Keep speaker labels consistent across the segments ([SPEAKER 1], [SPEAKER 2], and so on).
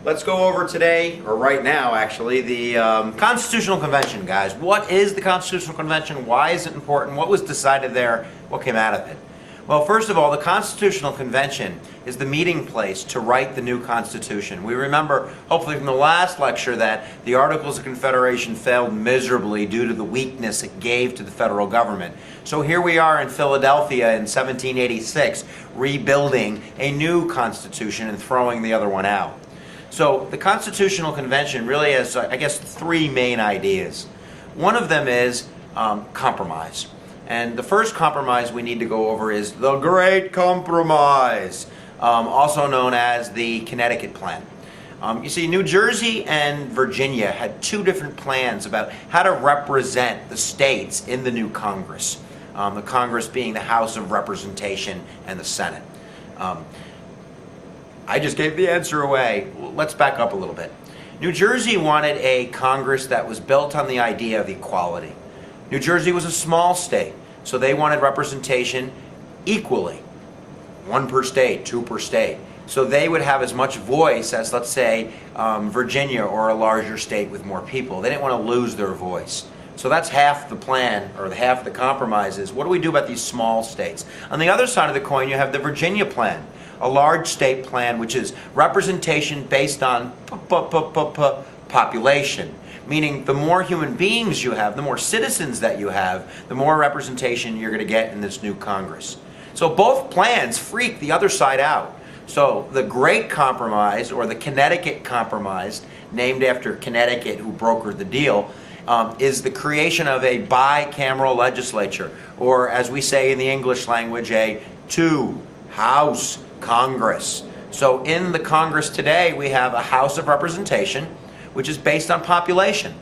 [SPEAKER 1] Let's go over today, or right now actually, the Constitutional Convention, guys. What is the Constitutional Convention? Why is it important? What was decided there? What came out of it? Well, first of all, the Constitutional Convention is the meeting place to write the new Constitution. We remember, hopefully from the last lecture, that the Articles of Confederation failed miserably due to the weakness it gave to the federal government. So here we are in Philadelphia in 1786, rebuilding a new Constitution and throwing the other one out. So the Constitutional Convention really has, I guess, three main ideas. One of them is compromise. And the first compromise we need to go over is the Great Compromise, also known as the Connecticut Plan. You see, New Jersey and Virginia had two different plans about how to represent the states in the new Congress, the Congress being the House of Representation and the Senate. I just gave the answer away. Let's back up a little bit. New Jersey wanted a Congress that was built on the idea of equality. New Jersey was a small state, so they wanted representation equally. One per state, two per state. So they would have as much voice as, let's say, Virginia or a larger state with more people. They didn't want to lose their voice. So that's half the plan, or half the compromise is, what do we do about these small states? On the other side of the coin, you have the Virginia plan, a large state plan, which is representation based on population. Meaning the more human beings you have, the more citizens that you have, the more representation you're going to get in this new Congress. So both plans freak the other side out. So the Great Compromise, or the Connecticut Compromise, named after Connecticut, who brokered the deal, is the creation of a bicameral legislature, or as we say in the English language, a two-house Congress. So in the Congress today, we have a House of Representation, which is based on population.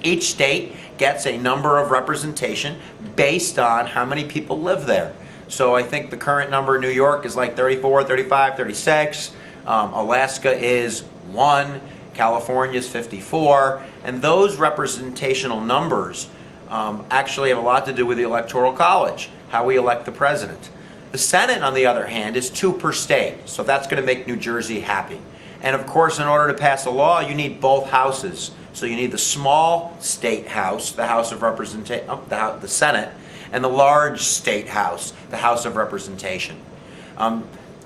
[SPEAKER 1] Each state gets a number of representation based on how many people live there. So I think the current number in New York is like 34, 35, 36. Alaska is 1. California is 54. And those representational numbers actually have a lot to do with the Electoral College, how we elect the president. The Senate, on the other hand, is 2 per state. So that's going to make New Jersey happy. And of course, in order to pass a law, you need both houses. So you need the small state house, the House of Representation, the Senate, and the large state house, the House of Representation.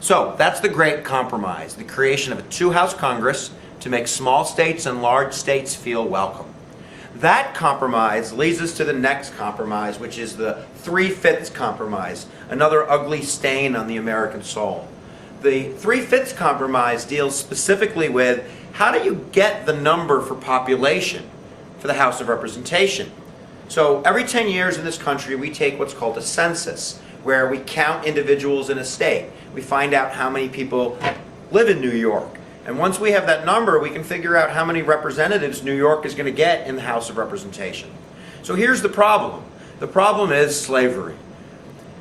[SPEAKER 1] So that's the Great Compromise, the creation of a two-house Congress to make small states and large states feel welcome. That compromise leads us to the next compromise, which is the 3/5 compromise, another ugly stain on the American soul. The 3/5 compromise deals specifically with how do you get the number for population for the House of Representation. So every 10 years in this country we take what's called a census, where we count individuals in a state. We find out how many people live in New York. And once we have that number, we can figure out how many representatives New York is going to get in the House of Representation. So here's the problem. The problem is slavery.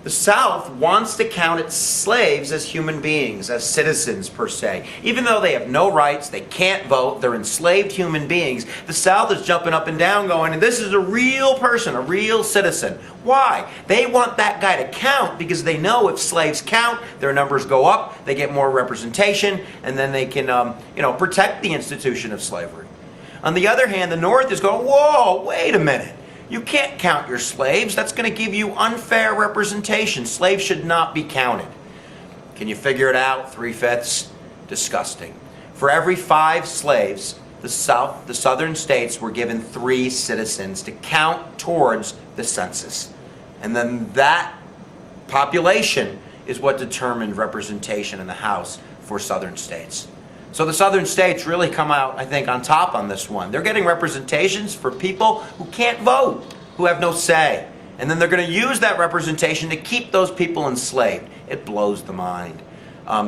[SPEAKER 1] The South wants to count its slaves as human beings, as citizens per se. Even though they have no rights, they can't vote, they're enslaved human beings, the South is jumping up and down going, this is a real person, a real citizen. Why? They want that guy to count because they know if slaves count, their numbers go up, they get more representation, and then they can protect the institution of slavery. On the other hand, the North is going, whoa, wait a minute. You can't count your slaves. That's going to give you unfair representation. Slaves should not be counted. Can you figure it out? 3/5? Disgusting. For every 5 slaves, the southern states were given 3 citizens to count towards the census. And then that population is what determined representation in the House for southern states. So the southern states really come out, I think, on top on this one. They're getting representations for people who can't vote, who have no say. And then they're going to use that representation to keep those people enslaved. It blows the mind.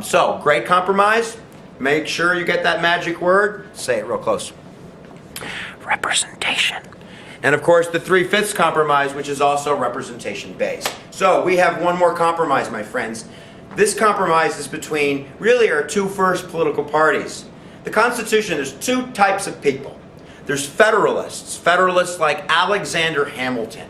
[SPEAKER 1] So, Great Compromise. Make sure you get that magic word. Say it real close. Representation. And of course, the 3/5 compromise, which is also representation-based. So, we have one more compromise, my friends. This compromise is between, really, our 2 first political parties. The Constitution, there's 2 types of people. There's Federalists, Federalists like Alexander Hamilton.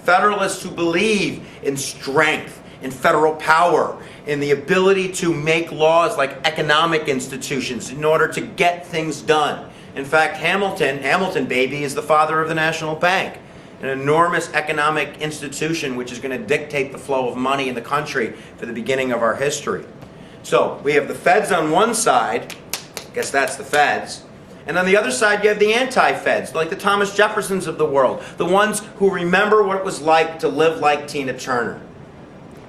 [SPEAKER 1] Federalists who believe in strength, in federal power, in the ability to make laws like economic institutions in order to get things done. In fact, Hamilton baby, is the father of the National Bank, an enormous economic institution which is going to dictate the flow of money in the country for the beginning of our history. So we have the Feds on one side, I guess that's the Feds, and on the other side you have the anti-Feds, like the Thomas Jeffersons of the world, the ones who remember what it was like to live like Tina Turner.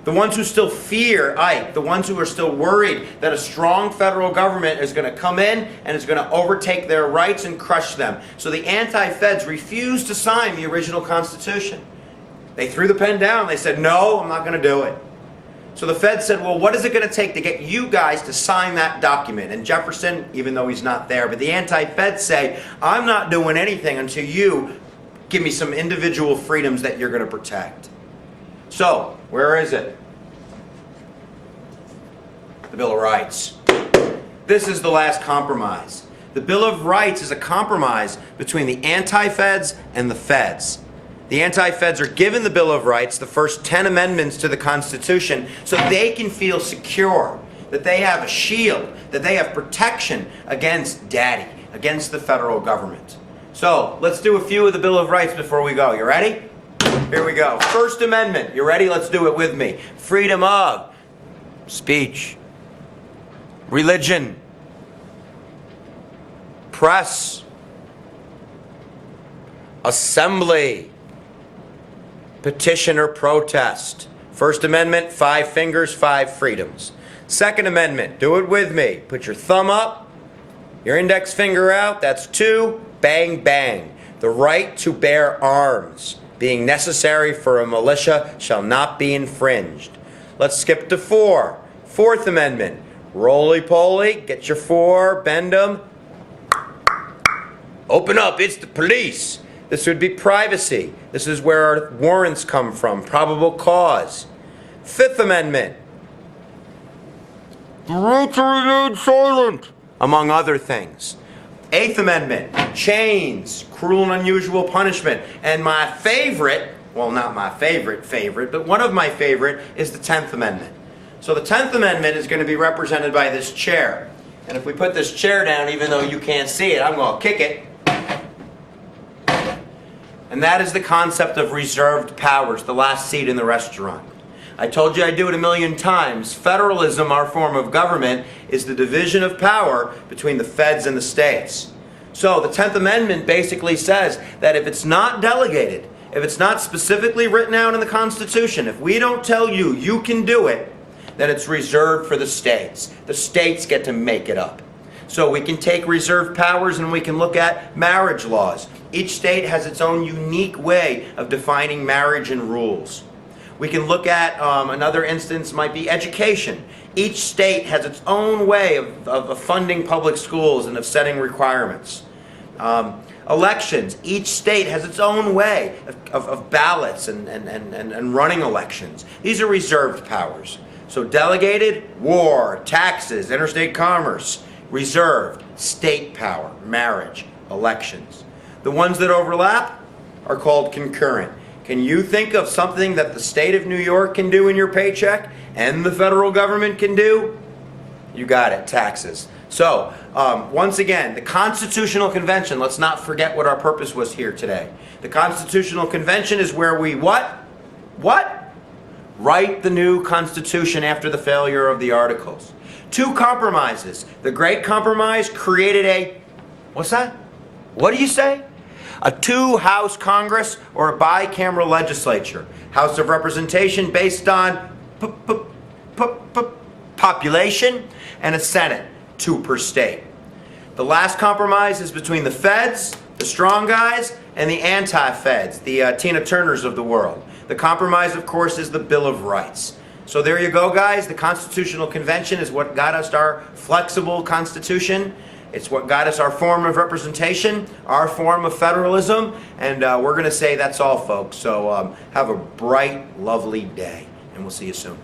[SPEAKER 1] The ones who still fear Ike, the ones who are still worried that a strong federal government is going to come in and is going to overtake their rights and crush them. So the anti-Feds refused to sign the original Constitution. They threw the pen down. They said, no, I'm not going to do it. So the Feds said, well, what is it going to take to get you guys to sign that document? And Jefferson, even though he's not there, but the anti-Feds say, I'm not doing anything until you give me some individual freedoms that you're going to protect. So, where is it? The Bill of Rights. This is the last compromise. The Bill of Rights is a compromise between the anti-Feds and the Feds. The anti-Feds are given the Bill of Rights, the first 10 amendments to the Constitution, so they can feel secure, that they have a shield, that they have protection against daddy, against the federal government. So, let's do a few of the Bill of Rights before we go. You ready? Here we go. First Amendment. You ready? Let's do it with me. Freedom of speech, religion, press, assembly, petition or protest. First Amendment, 5 fingers, 5 freedoms. Second Amendment, do it with me. Put your thumb up, your index finger out, that's 2, bang, bang. The right to bear arms, being necessary for a militia, shall not be infringed. Let's skip to 4. Fourth Amendment. Roly-poly, get your 4, bend them. Open up, it's the police. This would be privacy. This is where our warrants come from, probable cause. Fifth Amendment. The right to remain silent, among other things. Eighth Amendment, chains, cruel and unusual punishment. And my favorite, well, not my favorite, but one of my favorite is the 10th Amendment. So the 10th Amendment is going to be represented by this chair. And if we put this chair down, even though you can't see it, I'm going to kick it. And that is the concept of reserved powers, the last seat in the restaurant. I told you I'd do it a million times. Federalism, our form of government, is the division of power between the feds and the states. So the 10th Amendment basically says that if it's not delegated, if it's not specifically written out in the Constitution, if we don't tell you you can do it, then it's reserved for the states. The states get to make it up. So we can take reserved powers and we can look at marriage laws. Each state has its own unique way of defining marriage and rules. We can look at, another instance might be education. Each state has its own way of funding public schools and of setting requirements. Elections. Each state has its own way of ballots and running elections. These are reserved powers. So delegated, war, taxes, interstate commerce. Reserved, state power, marriage, elections. The ones that overlap are called concurrent. Can you think of something that the state of New York can do in your paycheck and the federal government can do? You got it, taxes. So, once again, the Constitutional Convention, let's not forget what our purpose was here today. The Constitutional Convention is where we what? Write the new Constitution after the failure of the Articles. 2 compromises. The Great Compromise created a, what's that? What do you say? A 2-house Congress or a bicameral legislature. House of Representation based on population, and a Senate, 2 per state. The last compromise is between the Feds, the strong guys, and the anti-Feds, the Tina Turners of the world. The compromise, of course, is the Bill of Rights. So there you go, guys. The Constitutional Convention is what got us our flexible Constitution. It's what got us our form of representation, our form of federalism, and we're going to say that's all, folks. So have a bright, lovely day, and we'll see you soon.